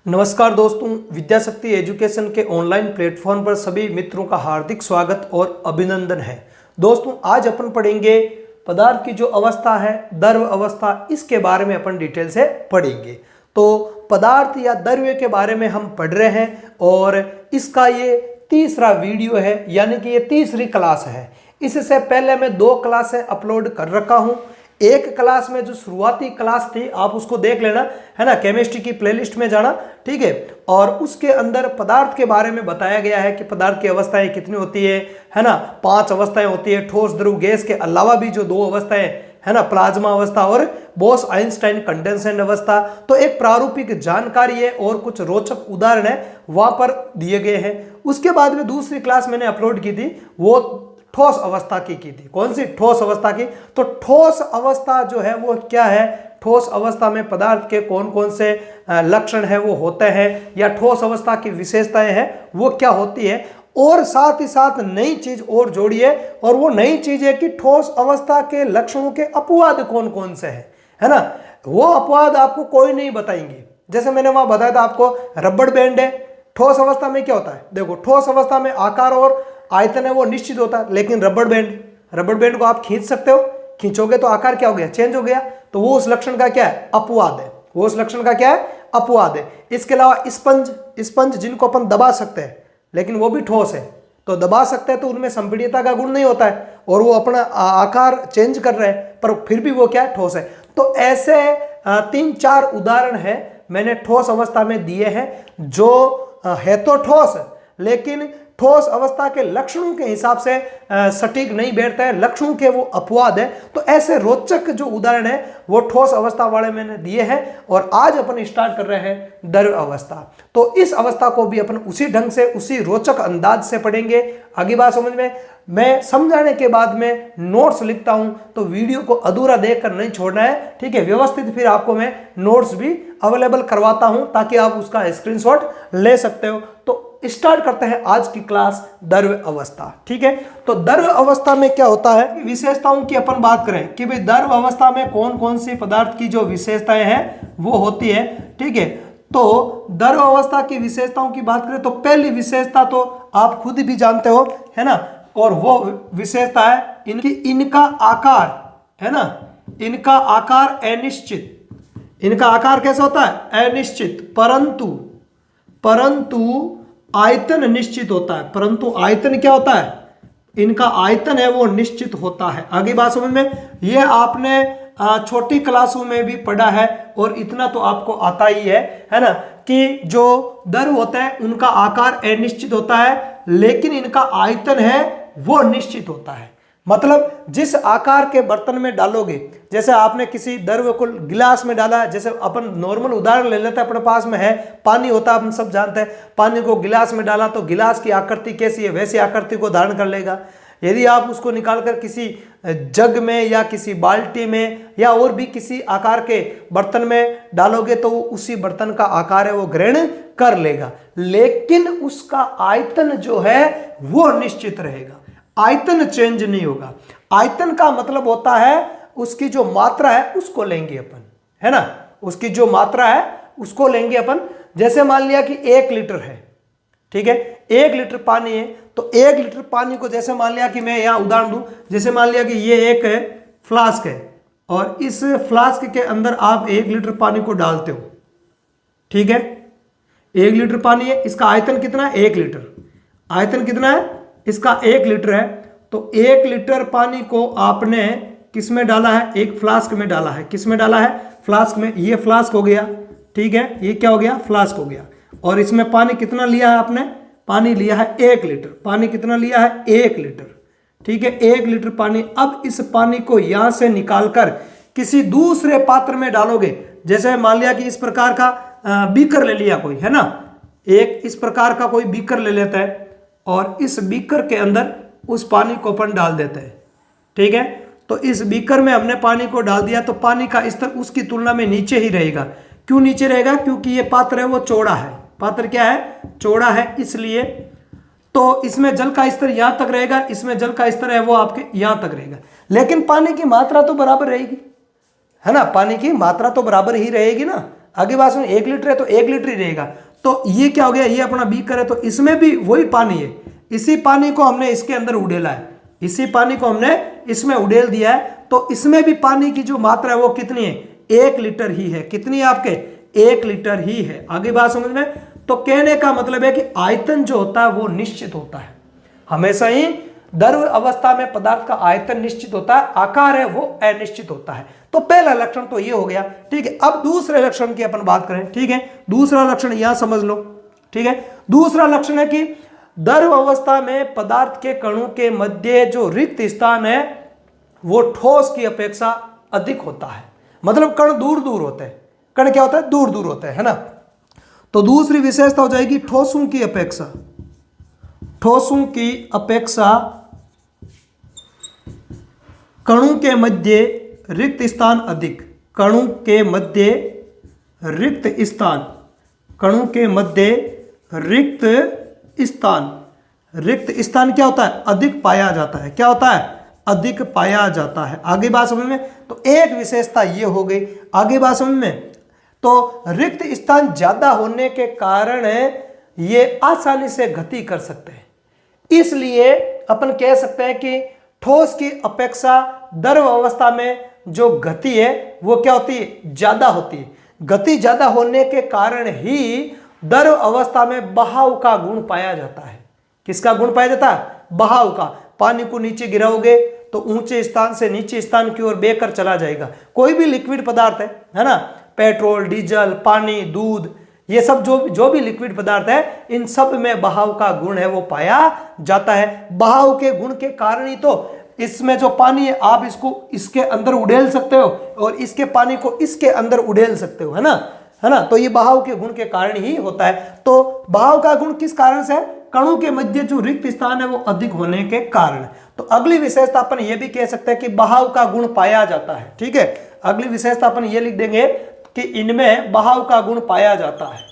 नमस्कार दोस्तों, विद्याशक्ति एजुकेशन के ऑनलाइन प्लेटफॉर्म पर सभी मित्रों का हार्दिक स्वागत और अभिनंदन है। दोस्तों, आज अपन पढ़ेंगे पदार्थ की जो अवस्था है, द्रव अवस्था, इसके बारे में अपन डिटेल से पढ़ेंगे। तो पदार्थ या द्रव्य के बारे में हम पढ़ रहे हैं और इसका ये तीसरा वीडियो है, यानी कि ये तीसरी क्लास है। इससे पहले मैं 2 क्लासें अपलोड कर रखा हूं। एक क्लास में जो शुरुआती क्लास थी आप उसको देख लेना, है ना, केमिस्ट्री की प्लेलिस्ट में जाना, ठीक है। और उसके अंदर पदार्थ के बारे में बताया गया है कि पदार्थ की अवस्थाएं कितनी होती है ना। 5 अवस्थाएं होती है, ठोस, द्रव, गैस के अलावा भी जो 2 अवस्थाएं, है ना, प्लाज्मा अवस्था और बोस आइंस्टाइन कंडेंसेंट अवस्था। तो एक प्रारूपिक जानकारी है और कुछ रोचक उदाहरण है वहां पर दिए गए हैं। उसके बाद में दूसरी क्लास मैंने अपलोड की थी, वो ठोस अवस्था की थी। कौन सी? ठोस अवस्था की। तो ठोस अवस्था जो है वो क्या है? ठोस अवस्था में पदार्थ के कौन कौन से लक्षण है वो होते हैं, या ठोस अवस्था की विशेषताएं हैं वो क्या होती है। और साथ ही साथ नई चीज और जोड़िए, और वो नई चीज है कि ठोस अवस्था के लक्षणों के अपवाद कौन कौन से हैं, है ना। वो अपवाद आपको कोई नहीं बताएंगे। जैसे मैंने वहां बताया था आपको, रबड़ बैंड है। ठोस अवस्था में क्या होता है? देखो, ठोस अवस्था में आकार और आयतन है वो निश्चित होता है, लेकिन रबड़ बैंड को आप खींच सकते हो। खींचोगे तो आकार क्या हो गया? चेंज हो गया। तो वो उस लक्षण का क्या है? अपवाद है। वो उस लक्षण का क्या है? अपवाद है। इसके अलावा स्पंज जिनको अपन दबा सकते हैं, लेकिन वो भी ठोस है, तो दबा सकते हैं तो उनमें संपीड़ितता का गुण नहीं होता है और वो अपना आकार चेंज कर रहे हैं, पर फिर भी वो क्या है? ठोस है। तो ऐसे 3-4 उदाहरण है मैंने ठोस अवस्था में दिए हैं, जो है तो ठोस, लेकिन ठोस अवस्था के लक्षणों के हिसाब से सटीक नहीं बैठता है, लक्षणों के वो अपवाद है। तो ऐसे रोचक जो उदाहरण है वो ठोस अवस्था वाले मैंने दिए हैं। और आज अपन स्टार्ट कर रहे हैं द्रव अवस्था। तो इस अवस्था को भी अपन उसी ढंग से, उसी रोचक अंदाज से पढ़ेंगे। आगे बात समझ में? मैं समझाने के बाद में नोट्स लिखता हूं, तो वीडियो को अधूरा देखकर नहीं छोड़ना है, ठीक है। व्यवस्थित फिर आपको मैं नोट्स भी अवेलेबल करवाता हूं ताकि आप उसका स्क्रीनशॉट ले सकते हो। तो स्टार्ट करते हैं आज की क्लास, द्रव अवस्था, ठीक है। तो द्रव अवस्था में क्या होता है, विशेषताओं की अपन बात करें कि भाई द्रव अवस्था में कौन कौन सी पदार्थ की जो विशेषताएं हैं वो होती है, ठीक है। तो द्रव अवस्था की विशेषताओं की बात करें तो पहली विशेषता तो आप खुद भी जानते हो, है ना, और वो विशेषता है इनका आकार, है ना। इनका आकार अनिश्चित। इनका आकार कैसा होता है? अनिश्चित। परंतु आयतन निश्चित होता है। परंतु आयतन क्या होता है? इनका आयतन है वो निश्चित होता है। आगे बात समझ में? ये आपने छोटी क्लासों में भी पढ़ा है और इतना तो आपको आता ही है ना, कि जो द्रव होते हैं उनका आकार अनिश्चित होता है, लेकिन इनका आयतन है वो निश्चित होता है। मतलब जिस आकार के बर्तन में डालोगे, जैसे आपने किसी द्रव को गिलास में डाला, जैसे अपन नॉर्मल उदाहरण ले लेते हैं, अपने पास में है पानी होता है, अपन सब जानते हैं। पानी को गिलास में डाला तो गिलास की आकृति कैसी है, वैसी आकृति को धारण कर लेगा। यदि आप उसको निकालकर किसी जग में या किसी बाल्टी में या और भी किसी आकार के बर्तन में डालोगे तो वो उसी बर्तन का आकार है वो ग्रहण कर लेगा, लेकिन उसका आयतन जो है वो निश्चित रहेगा। आयतन चेंज नहीं होगा। आयतन का मतलब होता है उसकी जो मात्रा है उसको लेंगे अपन, है ना। उसकी जो मात्रा है उसको लेंगे अपन। जैसे मान लिया कि 1 लीटर है, ठीक है, 1 लीटर पानी है, तो 1 लीटर पानी को, जैसे मान लिया कि मैं यहां उदाहरण दूं, जैसे मान लिया कि ये एक है फ्लास्क है और इस फ्लास्क के अंदर आप 1 लीटर पानी को डालते हो, ठीक है। 1 लीटर पानी है, इसका आयतन कितना है? 1 लीटर। आयतन कितना है? इसका 1 लीटर है। तो 1 लीटर पानी को आपने किस में डाला है? एक फ्लास्क में डाला है। किस में डाला है? फ्लास्क में। ये फ्लास्क हो गया, ठीक है, ये क्या हो गया? फ्लास्क हो गया। और इसमें पानी कितना लिया है आपने? पानी लिया है 1 लीटर। पानी कितना लिया है? 1 लीटर, ठीक है, 1 लीटर पानी। अब इस पानी को यहां से निकालकर किसी दूसरे पात्र में डालोगे। जैसे मान लिया कि इस प्रकार का बीकर ले लिया कोई, है ना, एक इस प्रकार का कोई बीकर ले लेता है और इस बीकर के अंदर उस पानी को अपन डाल देते हैं, ठीक है। तो इस बीकर में हमने पानी को डाल दिया तो पानी का स्तर उसकी तुलना में नीचे ही रहेगा। क्यों नीचे रहेगा? क्योंकि ये पात्र है वो चौड़ा है। पात्र क्या है? चौड़ा है, इसलिए। तो इसमें जल का स्तर यहां तक रहेगा, इसमें जल का स्तर है वो आपके यहां तक रहेगा, लेकिन पानी की मात्रा तो बराबर रहेगी, है ना। पानी की मात्रा तो बराबर ही रहेगी ना। आगे बात सुन, 1 लीटर है तो 1 लीटर ही रहेगा। तो ये क्या हो गया, ये अपना बीकर है तो इसमें भी वही पानी है, इसी पानी को हमने इसके अंदर उड़ेला है, इसी पानी को हमने इसमें उड़ेल दिया है। तो इसमें भी पानी की जो मात्रा है वो कितनी है, 1 लीटर ही है। कितनी है आपके, 1 लीटर ही है। आगे बात समझ में। तो कहने का मतलब है कि आयतन जो होता है वो निश्चित होता है, हमेशा ही द्रव अवस्था में पदार्थ का आयतन निश्चित होता है, आकार है वो अनिश्चित होता है। तो पहला लक्षण तो ये हो गया, ठीक है। अब दूसरे लक्षण की अपन बात करें, ठीक है। दूसरा लक्षण यहां समझ लो, ठीक है। दूसरा लक्षण है कि द्रव अवस्था में पदार्थ के कणों के मध्य जो रिक्त स्थान है वो ठोस की अपेक्षा अधिक होता है। मतलब कण दूर दूर होते हैं, कण क्या होता है, दूर दूर होते हैं, है ना। तो दूसरी विशेषता हो जाएगी ठोसों की अपेक्षा, ठोसों की अपेक्षा कणों के मध्य रिक्त स्थान अधिक, कणों के मध्य रिक्त स्थान, कणों के मध्य रिक्त स्थान, रिक्त स्थान क्या होता है, अधिक पाया जाता है। क्या होता है, अधिक पाया जाता है। आगे बात समझ में। तो एक विशेषता ये हो गई। आगे बात समझ में। तो रिक्त स्थान ज्यादा होने के कारण ये आसानी से गति कर सकते हैं, इसलिए अपन कह सकते हैं कि ठोस की अपेक्षा द्रव अवस्था में जो गति है वो क्या होती है, ज्यादा होती है। गति ज्यादा होने के कारण ही द्रव अवस्था में बहाव का गुण पाया जाता है। किसका गुण पाया जाता है, बहाव का। पानी को नीचे गिराओगे तो ऊंचे स्थान से नीचे स्थान की ओर बहकर चला जाएगा। कोई भी लिक्विड पदार्थ है ना, पेट्रोल, डीजल, पानी, दूध, ये सब जो भी लिक्विड पदार्थ है, इन सब में बहाव का गुण है वो पाया जाता है। बहाव के गुण के कारण ही तो इसमें जो पानी है आप इसको इसके अंदर उड़ेल सकते हो और इसके पानी को इसके अंदर उड़ेल सकते हो, है ना। तो ये बहाव के गुण के कारण ही होता है। तो बहाव का गुण किस कारण से है, कणों के मध्य जो रिक्त स्थान है वो अधिक होने के कारण। तो अगली विशेषता अपन ये भी कह सकते हैं कि बहाव का गुण पाया जाता है, ठीक है। अगली विशेषता अपन ये लिख देंगे कि इनमें बहाव का गुण पाया जाता है।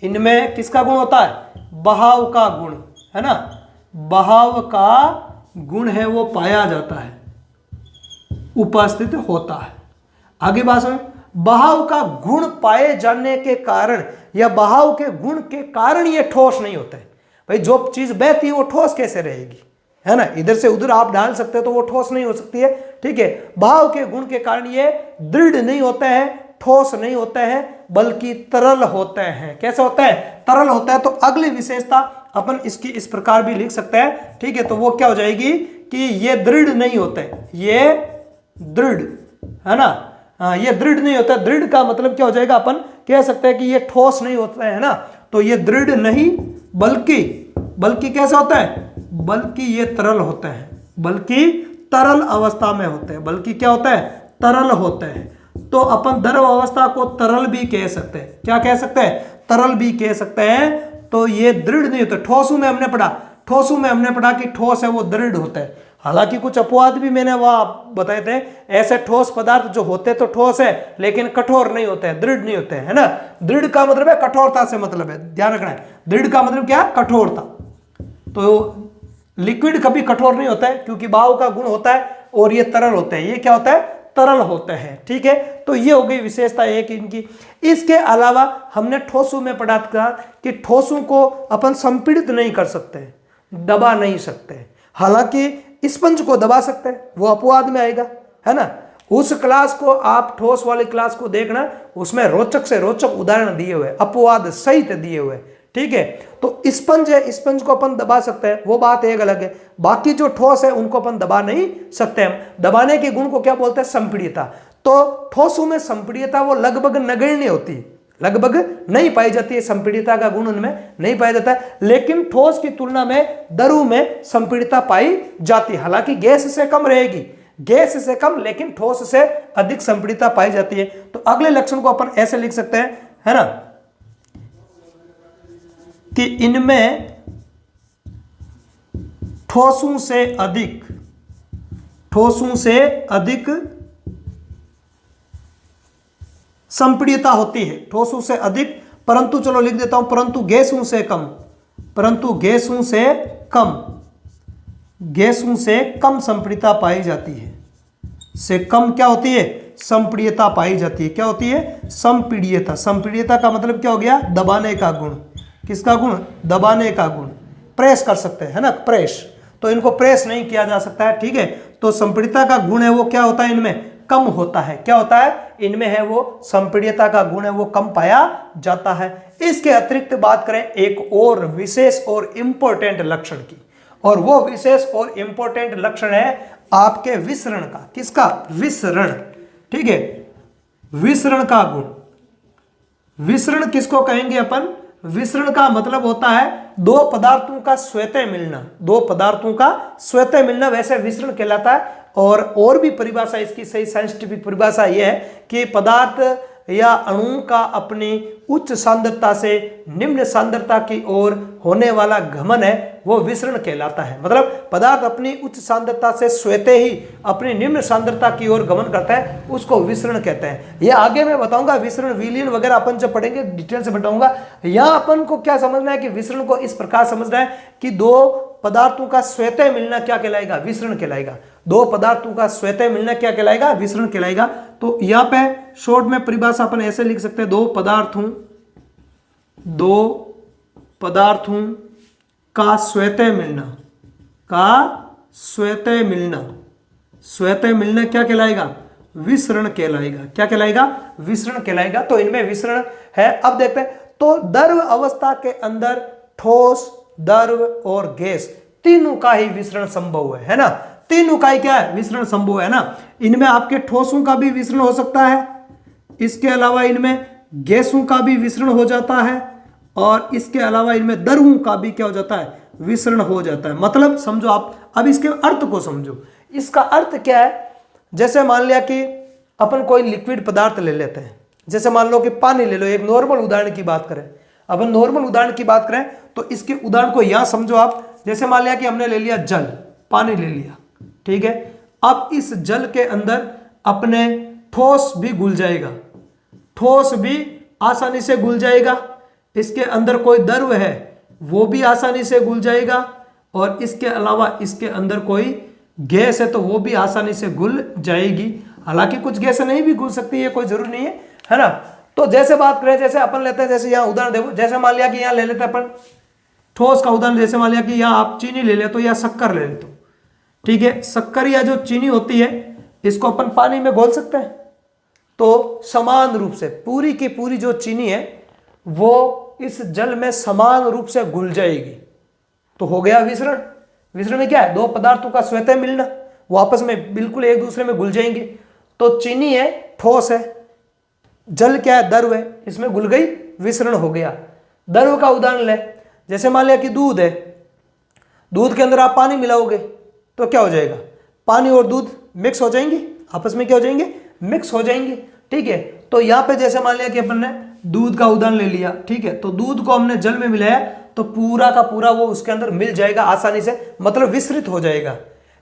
इनमें किसका गुण होता है, बहाव का गुण, है ना। बहाव का गुण है वो पाया जाता है, उपस्थित होता है। आगे बात सुन, बहाव का गुण पाए जाने के कारण या बहाव के गुण के कारण ये ठोस नहीं होता है। भाई जो चीज बहती है वो ठोस कैसे रहेगी, है ना। इधर से उधर आप डाल सकते हो तो वो ठोस नहीं हो सकती है, ठीक है। बहाव के गुण के कारण ये दृढ़ नहीं होते हैं, ठोस नहीं होते हैं, बल्कि तरल होते हैं। कैसे होते हैं, तरल होता है। तो अगली विशेषता अपन इसकी इस प्रकार भी लिख सकते हैं, ठीक है। तो वो क्या हो जाएगी कि ये दृढ़ नहीं होते, ये दृढ़, है ना। ये दृढ़ नहीं होता। दृढ़ का मतलब क्या हो जाएगा, अपन कह सकते हैं कि ये ठोस नहीं होता है ना। तो ये दृढ़ नहीं बल्कि कैसा होता है, बल्कि ये तरल होते हैं, बल्कि तरल अवस्था में होते हैं। बल्कि क्या होता है, तरल होते हैं। तो अपन द्रव अवस्था को तरल भी कह सकते हैं। क्या कह सकते हैं, तरल भी कह सकते हैं। तो ये दृढ़ नहीं होता। ठोसों में हमने पढ़ा कि ठोस है वो दृढ़ होता है। हालांकि कुछ अपवाद भी मैंने वहां बताए थे, ऐसे ठोस पदार्थ जो होते तो ठोस है लेकिन कठोर नहीं होते हैं, दृढ़ नहीं होते हैं, है ना। दृढ़ का मतलब है कठोरता से मतलब है, ध्यान रखना है। दृढ़ का मतलब क्या है, कठोरता। तो लिक्विड कभी कठोर नहीं होता है क्योंकि बहाव का गुण होता है, और ये तरल होते हैं। ये क्या होता है, तरल होते हैं, ठीक है। तो ये हो गई विशेषता एक इनकी। इसके अलावा हमने ठोसों में पढ़ा था कि ठोसों को अपन संपीड़ित नहीं कर सकते, दबा नहीं सकते। हालांकि स्पंज को दबा सकते हैं, वो अपवाद में आएगा, है ना। उस क्लास को आप ठोस वाली क्लास को देखना, उसमें रोचक से रोचक उदाहरण दिए हुए, अपवाद सहित दिए हुए, ठीक है। तो स्पंज है, स्पंज को अपन दबा सकते हैं, वो बात एक अलग है। बाकी जो ठोस है उनको अपन दबा नहीं सकते। हम दबाने के गुण को क्या बोलते हैं, संपीड़ितता। तो ठोसों में संपीड़ितता वो लगभग नगण्य होती है, लगभग नहीं पाई जाती है। संपीड़ितता का गुण उनमें नहीं पाया जाता है, लेकिन ठोस की तुलना में द्रव में संपीड़ितता पाई जाती है। हालांकि गैस से कम रहेगी, गैस से कम, लेकिन ठोस से अधिक संपीड़ितता पाई जाती है। तो अगले लक्षण को अपन ऐसे लिख सकते हैं, है ना, कि इनमें ठोसों से अधिक संपीड़ितता होती है। ठोसों से अधिक, परंतु चलो लिख देता हूं, परंतु गैसों से कम संपीड़ितता पाई जाती है। से कम क्या होती है, संपीड्यता पाई जाती है। क्या होती है? संपीड्यता। संपीड्यता का मतलब क्या हो गया? दबाने का गुण। किसका गुण? दबाने का गुण। प्रेस कर सकते हैं, है ना, प्रेस। तो इनको प्रेस नहीं किया जा सकता है, ठीक है। तो संपीड्यता का गुण है वो क्या होता है? इनमें कम होता है। क्या होता है? इनमें है वो संपीड्यता का गुण है वो कम पाया जाता है। इसके अतिरिक्त बात करें एक और विशेष और इंपॉर्टेंट लक्षण की, और वो विशेष और इंपॉर्टेंट लक्षण है आपके विसरण का। किसका? विसरण, ठीक है, विसरण का गुण। विसरण किसको कहेंगे अपन? विसरण का मतलब होता है दो पदार्थों का स्वतः मिलना। दो पदार्थों का स्वतः मिलना वैसे विसरण कहलाता है। और भी परिभाषा इसकी, सही साइंटिफिक परिभाषा यह है कि पदार्थ या अणु का अपनी उच्च सांद्रता से निम्न सांद्रता की ओर होने वाला गमन है वो विसरण कहलाता है। मतलब पदार्थ अपनी उच्च सांद्रता से स्वतः ही अपनी निम्न सांद्रता की ओर गमन करता है, उसको विसरण कहते हैं। ये आगे मैं बताऊंगा, विसरण विलीन वगैरह अपन जब पढ़ेंगे डिटेल से बताऊंगा। यहां अपन को क्या समझना है कि विसरण को इस प्रकार समझना है कि दो पदार्थों का स्वतः मिलना क्या कहलाएगा? विसरण कहलाएगा। दो पदार्थों का स्वतः मिलना क्या कहलाएगा? विसरण कहलाएगा। तो यहां पे शॉर्ट में परिभाषा अपन ऐसे लिख सकते हैं, दो पदार्थों का स्वतः मिलना, स्वतः मिलना क्या कहलाएगा? विसरण कहलाएगा। क्या कहलाएगा? विसरण कहलाएगा। तो इनमें विसरण है। अब देखते हैं, तो द्रव अवस्था के अंदर ठोस, द्रव और गैस तीनों का ही विसरण संभव है ना। तीनों का ही क्या है? विसरण संभव है ना। इनमें आपके ठोसों का भी विसरण हो सकता है, इसके अलावा इनमें गैसों का भी विसरण हो जाता है, और इसके अलावा इनमें द्रवों का भी क्या हो जाता है? विसरण हो जाता है। मतलब समझो आप, अब इसके अर्थ को समझो। इसका अर्थ क्या है? जैसे मान लिया कि अपन कोई लिक्विड पदार्थ ले लेते हैं, जैसे मान लो कि पानी ले लो। एक नॉर्मल उदाहरण की बात करें, अपन नॉर्मल उदाहरण की बात करें तो इसके उदाहरण को यहां समझो आप। जैसे मान लिया कि हमने ले लिया जल, पानी ले लिया, ठीक है। अब इस जल के अंदर अपने ठोस भी घुल जाएगा, ठोस भी आसानी से घुल जाएगा। इसके अंदर कोई द्रव है वो भी आसानी से घुल जाएगा, और इसके अलावा इसके अंदर कोई गैस है तो वो भी आसानी से घुल जाएगी। हालांकि कुछ गैसें नहीं भी घुल सकती है, कोई जरूरी नहीं है ना। तो जैसे बात करें, जैसे अपन लेते हैं, जैसे यहाँ उदाहरण देखो, जैसे मान लिया कि यहाँ ले लेते हैं अपन ठोस का उदाहरण। जैसे मान लिया कि यहाँ आप चीनी ले लेते हो या शक्कर ले लेते हो, ठीक है। शक्कर या जो चीनी होती है इसको अपन पानी में घोल सकते हैं, तो समान रूप से पूरी की पूरी जो चीनी है वो इस जल में समान रूप से घुल जाएगी। तो हो गया विसरण। विसरण में क्या है? दो पदार्थों का स्वतः मिलना, वो आपस में बिल्कुल एक दूसरे में घुल जाएंगे। तो चीनी है, ठोस है, जल क्या है? द्रव है, इसमें घुल गई, विसरण हो गया। द्रव का उदाहरण ले, जैसे मान लिया कि दूध है, दूध के अंदर आप पानी मिलाओगे तो क्या हो जाएगा? पानी और दूध मिक्स हो जाएंगे, आपस में क्या हो जाएंगे? मिक्स हो जाएंगे, ठीक है। तो यहाँ पे जैसे मान लिया कि अपन ने दूध का उदाहरण ले लिया, ठीक है। तो दूध को हमने जल में मिलाया तो पूरा का पूरा वो उसके अंदर मिल जाएगा आसानी से, मतलब विसरित हो जाएगा,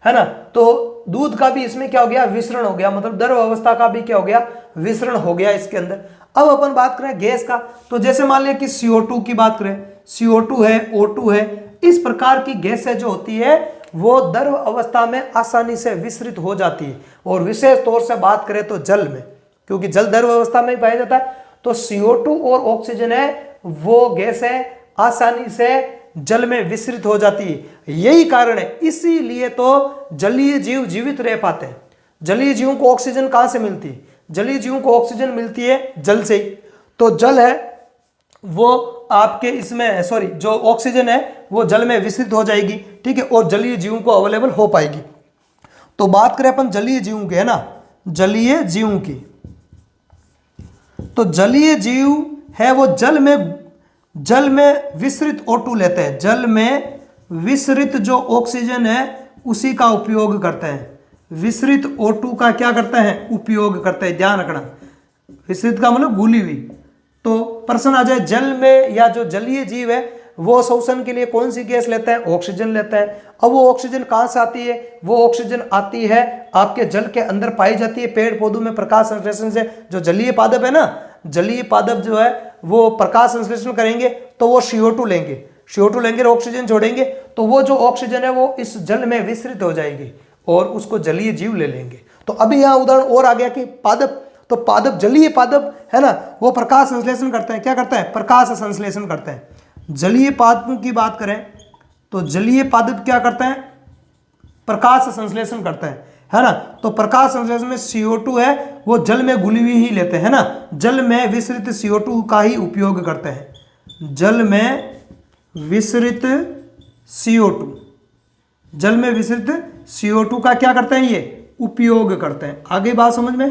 है ना। तो दूध का भी इसमें क्या हो गया? विसरण हो गया, मतलब द्रव अवस्था का भी क्या हो गया? विसरण हो गया इसके अंदर। अब अपन बात करें गैस का, तो जैसे मान लिया कि CO2 की बात करें, CO2 है, O2 है, इस प्रकार की गैसें जो होती है वो द्रव अवस्था में आसानी से विसरित हो जाती है। और विशेष तौर से बात करें तो जल में, क्योंकि जल द्रव अवस्था में ही पाया जाता है, तो CO2 और ऑक्सीजन है वो गैसें आसानी से जल में विसरित हो जाती है। यही कारण है, इसीलिए तो जलीय जीव जीवित रह पाते हैं। जलीय जीवों को ऑक्सीजन कहां से मिलती है? जलीय जीवों को ऑक्सीजन मिलती है जल से ही। तो जल है वो आपके इसमें जो ऑक्सीजन है वो जल में विसरित हो जाएगी, ठीक है, और जलीय जीवों को अवेलेबल हो पाएगी। तो बात करें अपन जलीय जीवों की, है ना, जलीय जीवों की, तो जलीय जीव है वो जल में विसरित O2 लेते हैं, जल में विसरित जो ऑक्सीजन है उसी का उपयोग करते हैं। विसरित O2 का क्या करते हैं? उपयोग करते हैं, ध्यान रखना। विसरित का मतलब घुली हुई। तो प्रश्न आ जाए, जल में या जो जलीय जीव है वो श्वसन के लिए कौन सी गैस लेते हैं? ऑक्सीजन लेते हैं। अब वो ऑक्सीजन कहां से आती है? वो ऑक्सीजन आती है आपके जल के अंदर पाई जाती है पेड़ पौधों में प्रकाश संश्लेषण से। जो जलीय पादप है ना, जलीय पादप जो है वो प्रकाश संश्लेषण करेंगे तो वो CO2 लेंगे, CO2 लेंगे और ऑक्सीजन छोड़ेंगे, तो वो जो ऑक्सीजन है वो इस जल में विसरित हो जाएगी और उसको जलीय जीव ले लेंगे। तो अभी यहाँ उदाहरण और आ गया कि पादप, तो पादप जलीय पादप है ना, वो प्रकाश संश्लेषण करते हैं। क्या करते हैं? प्रकाश संश्लेषण करते हैं। जलीय पादपों की बात करें तो जलीय पादप क्या करते हैं? प्रकाश संश्लेषण करते हैं, है ना। तो प्रकाश संश्लेषण में CO2 है वो जल में घुली हुई ही लेते हैं ना, जल में विसरित CO2 का ही उपयोग करते हैं। जल में विसरित CO2, जल में विसरित CO2 का क्या करते हैं? ये उपयोग करते हैं। आगे बात समझ में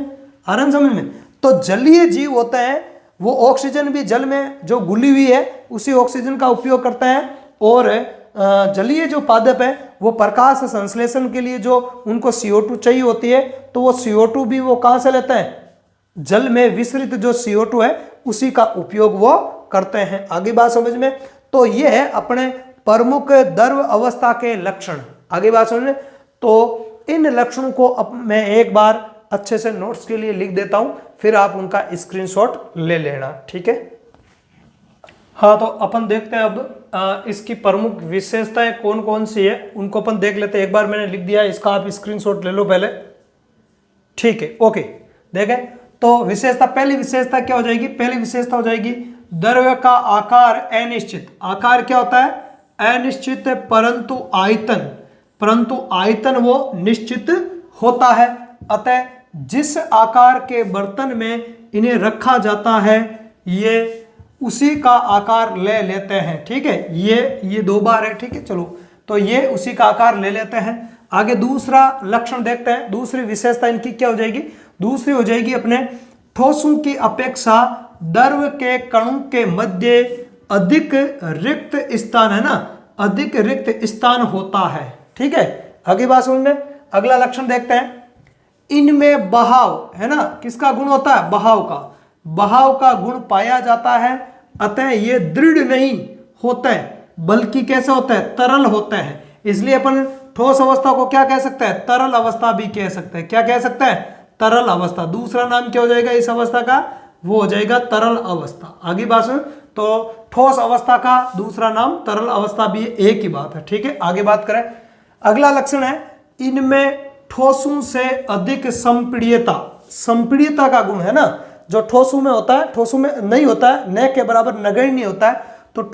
आ रहा है? समझ में। तो जलीय जीव होते हैं वो ऑक्सीजन भी जल में जो घुली हुई है उसी ऑक्सीजन का उपयोग करते हैं, और जलीय जो पादप है वो प्रकाश संश्लेषण के लिए जो उनको CO2 चाहिए होती है तो वो CO2 भी वो कहाँ से लेते हैं? जल में विसरित जो CO2 है उसी का उपयोग वो करते हैं। आगे बात समझ में। तो ये है अपने प्रमुख द्रव अवस्था के लक्षण। आगे बात समझ में। तो इन लक्षणों को अब मैं एक बार अच्छे से नोट्स के लिए लिख देता हूं, फिर आप उनका स्क्रीनशॉट ले लेना, ठीक है। हाँ, तो अपन देखते हैं अब इसकी प्रमुख विशेषताएं कौन कौन सी है उनको अपन देख लेते हैं। एक बार मैंने लिख दिया, इसका आप स्क्रीनशॉट ले लो पहले, ठीक है। ओके, देखें तो विशेषता, पहली विशेषता क्या हो जाएगी? पहली विशेषता हो जाएगी द्रव्य का आकार अनिश्चित। आकार क्या होता है? अनिश्चित, परंतु आयतन वो निश्चित होता है। अतः जिस आकार के बर्तन में इन्हें रखा जाता है ये उसी का आकार ले लेते हैं, ठीक है। ये दो बार है, ठीक है। चलो, तो ये उसी का आकार ले लेते हैं। आगे दूसरा लक्षण देखते हैं, दूसरी विशेषता इनकी क्या हो जाएगी? दूसरी हो जाएगी अपने ठोसों की अपेक्षा द्रव के कणों के मध्य अधिक रिक्त स्थान, है ना, अधिक रिक्त स्थान होता है, ठीक है। आगे बात समझ में। अगला लक्षण देखते हैं, इनमें बहाव, है ना, किसका गुण होता है? बहाव का गुण पाया जाता है। अतः ये दृढ़ नहीं होता है बल्कि कैसे होता है? तरल होता है। इसलिए अपन ठोस अवस्था को क्या कह सकते हैं? तरल अवस्था भी कह सकते हैं। क्या कह सकते हैं? तरल अवस्था। दूसरा नाम क्या हो जाएगा इस अवस्था का? वो हो जाएगा तरल अवस्था। आगे बात सुन, तो ठोस अवस्था का दूसरा नाम तरल अवस्था भी एक ही बात है, ठीक है। आगे बात करें, अगला लक्षण है, इनमें ठोसों से अधिक संपीड्यता का गुण, है ना। जो ठोसों में होता है, ठोसों में नहीं होता है, न के बराबर नगण्य नहीं होता है। तो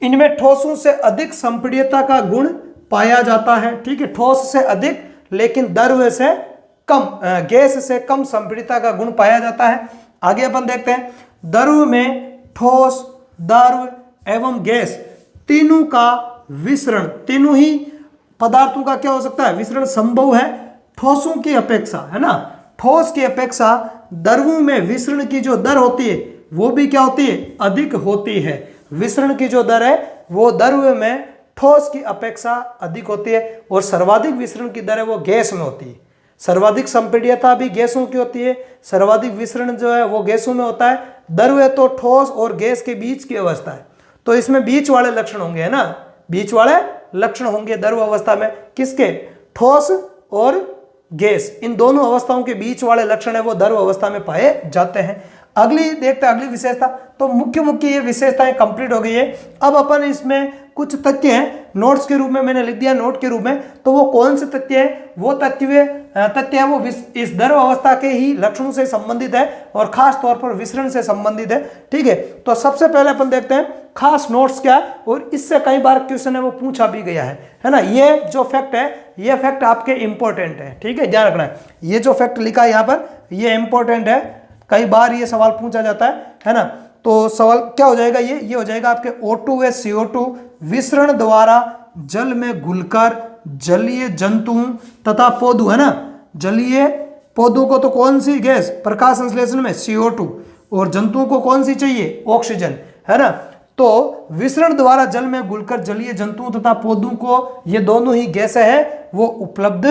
इनमें ठोसों से अधिक संपीड्यता का गुण पाया जाता है, ठीक है। ठोस से अधिक लेकिन द्रव से कम, गैस से कम संपीड्यता का गुण पाया जाता है। आगे अपन देखते हैं, द्रव में ठोस, द्रव एवं गैस तीनों का विसरण, तीनों ही पदार्थों का क्या हो सकता है? विसरण संभव है ठोसों की अपेक्षा, है ना। ठोस की अपेक्षा द्रवों में विसरण की जो दर होती है वो भी क्या होती है? अधिक होती है। विसरण की जो दर है वो द्रव में ठोस की अपेक्षा अधिक होती है, और सर्वाधिक विसरण की दर है वो गैस में होती है। सर्वाधिक संपीड्यता भी गैसों की होती है, सर्वाधिक विसरण जो है वो गैसों में होता है। द्रव है तो ठोस और गैस के बीच की अवस्था है, तो इसमें बीच वाले लक्षण होंगे, है ना, बीच वाले लक्षण होंगे द्रव अवस्था में। किसके? ठोस और गैस, इन दोनों अवस्थाओं के बीच वाले लक्षण है वो द्रव अवस्था में पाए जाते हैं। अगली देखते हैं, अगली विशेषता। तो मुख्य ये विशेषताएं कंप्लीट हो गई है। अब अपन इसमें कुछ तथ्य हैं, नोट्स के रूप में मैंने लिख दिया, नोट के रूप में। तो वो कौन से तथ्य है? वो तथ्य है वो इस द्रव अवस्था के ही लक्षणों से संबंधित है, और खास तौर पर विसरण से संबंधित है, ठीक है। तो सबसे पहले अपन देखते हैं खास नोट्स क्या है, और इससे कई बार क्वेश्चन है वो पूछा भी गया है ना। ये जो फैक्ट है, ये फैक्ट आपके इंपॉर्टेंट है, ठीक है, ध्यान रखना है। ये जो फैक्ट लिखा है यहाँ पर, ये इंपॉर्टेंट है, कई बार ये सवाल पूछा जाता है ना। तो सवाल क्या हो जाएगा? ये हो जाएगा आपके O2 व CO2 विसरण द्वारा जल में घुलकर जलीय जंतुओं तथा पौधों, है ना, जलीय पौधों को तो कौन सी गैस? प्रकाश संश्लेषण में CO2, और जंतुओं को कौन सी चाहिए? ऑक्सीजन, है ना। तो विसरण द्वारा जल में घुलकर जलीय जंतुओं तथा पौधों को ये दोनों ही गैसें हैं वो उपलब्ध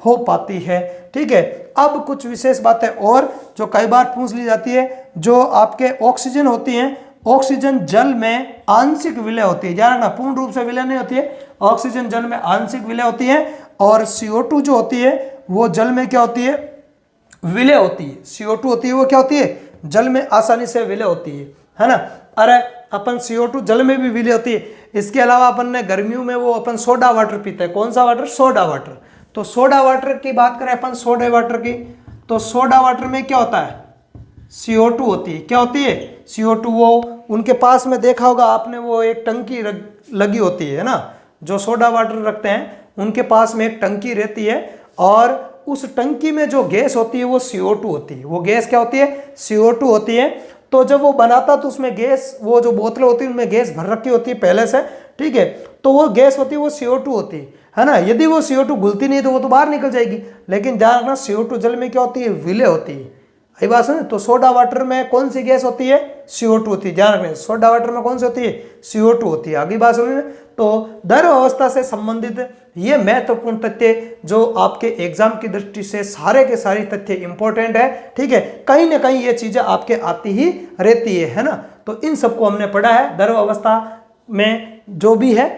हो पाती है, ठीक है। अब कुछ विशेष बातें और जो कई बार पूछ ली जाती है, जो आपके ऑक्सीजन होती हैं, ऑक्सीजन जल में आंशिक विलय होती है, ध्यान रखना, पूर्ण रूप से विलय नहीं होती है, ऑक्सीजन जल में आंशिक विलय होती है। और CO2 जो होती है वो जल में क्या होती है? विलय होती है। CO2 होती है वो क्या होती है? जल में आसानी से विलय होती है ना। अरे अपन CO2 जल में भी विलय होती है। इसके अलावा अपन ने गर्मियों में वो अपन सोडा वाटर पीते हैं। कौन सा वाटर? Soda water. तो सोडा वाटर की बात करें अपन, सोडा वाटर की, तो सोडा वाटर में क्या होता है, CO2 होती है। क्या होती है, CO2। वो उनके पास में देखा होगा आपने, वो एक टंकी लगी होती है ना, जो सोडा वाटर रखते हैं उनके पास में एक टंकी रहती है, और उस टंकी में जो गैस होती है वो CO2 होती है। वो गैस क्या होती है, CO2 होती है। तो जब वो बनाता तो उसमें गैस, वो जो बोतलें होती है उनमें गैस भर रखी होती है पहले से, ठीक है। तो वो गैस होती है वो CO2 होती है ना। यदि वो CO2 घुलती नहीं तो वो तो बाहर निकल जाएगी, लेकिन ध्यान रखना CO2 जल में क्या होती है, विलय होती है। यही बात है। तो सोडा वाटर में कौन सी गैस होती है, CO2 होती है। ध्यान रखना, सोडा वाटर में कौन सी होती है, CO2 होती है। अगली बात सुनिए, तो द्रव अवस्था से संबंधित ये महत्वपूर्ण तथ्य जो आपके एग्जाम की दृष्टि से सारे के सारे तथ्य इंपॉर्टेंट है, ठीक है। कहीं ना कहीं ये चीजें आपके आती ही रहती है ना। तो इन सबको हमने पढ़ा है, द्रव अवस्था में जो भी है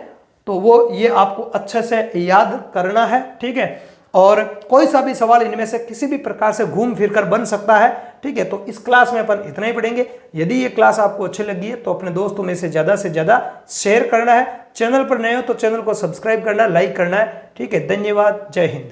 तो वो ये आपको अच्छे से याद करना है, ठीक है। और कोई सा भी सवाल इनमें से किसी भी प्रकार से घूम फिर कर बन सकता है, ठीक है। तो इस क्लास में अपन इतना ही पढ़ेंगे। यदि ये क्लास आपको अच्छी लगी है तो अपने दोस्तों में से ज्यादा शेयर करना है। चैनल पर नए हो तो चैनल को सब्सक्राइब करना है, लाइक करना है, ठीक है। धन्यवाद, जय हिंद।